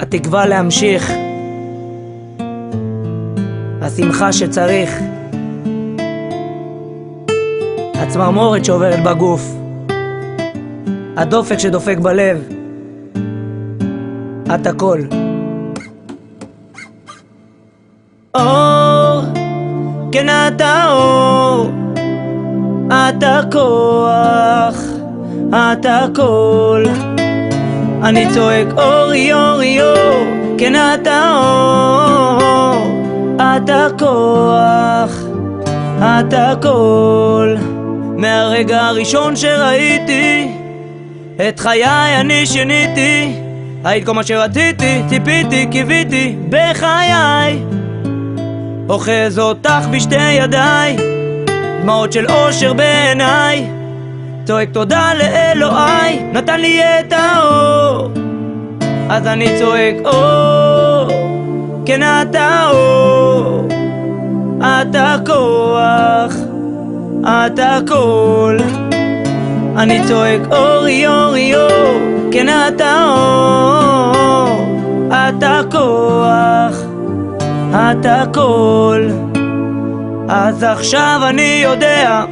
התקווה להמשיך, השמחה שצריך, הצמרמורת שעוברת בגוף, הדופק שדופק בלב, את הכל. אור, כן אתה אור, את הכוח, את הכל. אני צועק אורי אורי אור, כן אתה אור, את הכוח, את הכל. מהרגע הראשון שראיתי את חיי אני שיניתי, היית כל מה שרציתי, ציפיתי, קיוויתי בחיי. אוחז אותך בשתי ידיי, דמעות של אושר בעיניי, צועק תודה לאלוהי, נתן לי את האור. אז אני צועק אור, כן אתה אור, את הכוח, את הכל. אני צועק אורי אורי אור, כן אתה אור, את הכוח, את הכל. אז עכשיו אני יודע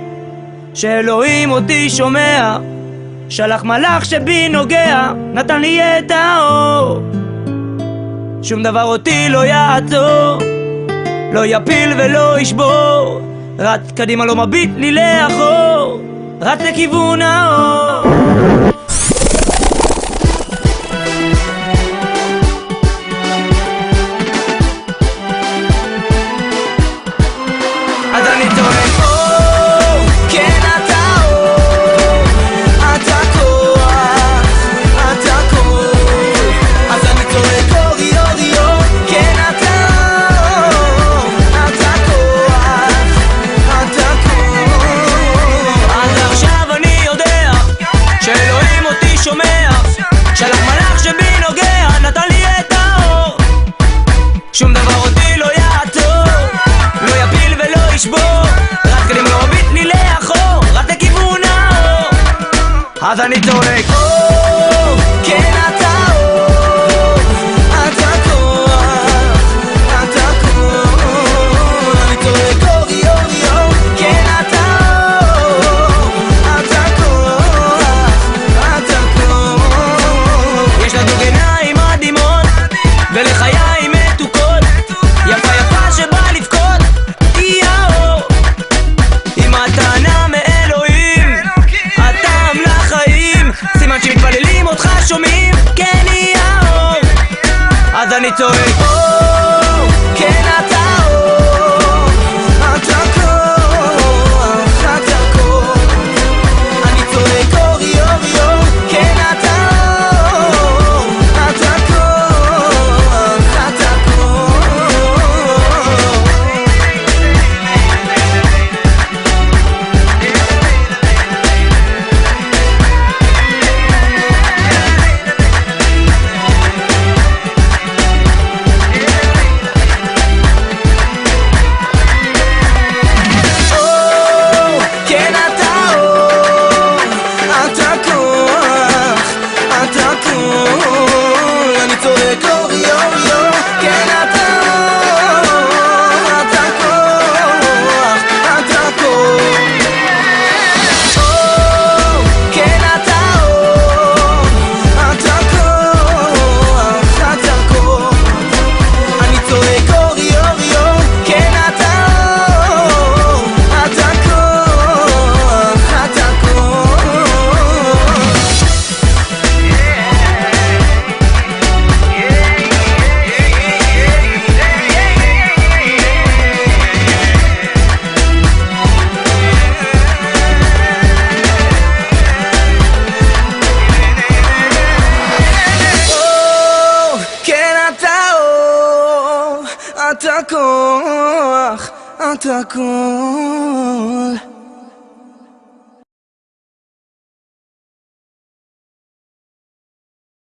שאלוהים אותי שומע, שלח מלאך שבי נוגע, נתן לי את האור. שום דבר אותי לא יעצור, לא יפיל ולא ישבור, רץ קדימה לא מביט לי לאחור, רץ לכיוון האור. אז אני צועק אור, כן אתה אור, את הכוח, את הכל. אז אני צועק אורי אורי אור, כן אתה אור, את הכוח, את הכל. אז עכשיו אני יודע שאלוהים אותי שומע, שלח מלאך שבי נוגע, נתן לי את האור. שום דבר אותי לא יעצור, לא יפיל ולא ישבור, רק קדימה לא מביט לי לאחור, רק לכיוון האור. אז אני צועק אור, כן אתה אור, את הכוח, את הכל. אני צועק אורי אורי אור, כן אתה אור, את הכוח, את הכל. יש לנו עיניים מדהימות ולחיים מתוקות, יפה יפה שבא לבכות, היא האור. היא מתנה מאלוהים, הטעם לחיים, סימן שמתפללים אותך שומעים, כן היא האור. אז אני צועק אור, כן אתה אור, את הכוח, את הכל. אני צועק אורי אורי אור, כן אתה אור, את הכוח, את הכל. אור, כן אתה אור, את הכוח, את הכל. אני צועק אורי אורי אור, כן אתה אור, את הכוח, את הכל. אור, כן אתה אור, את הכוח, את הכל. אני צועק אורי אורי אור, כן אתה אור, את הכוח, את הכל. אור, כן אתה אור, את הכוח, את הכל.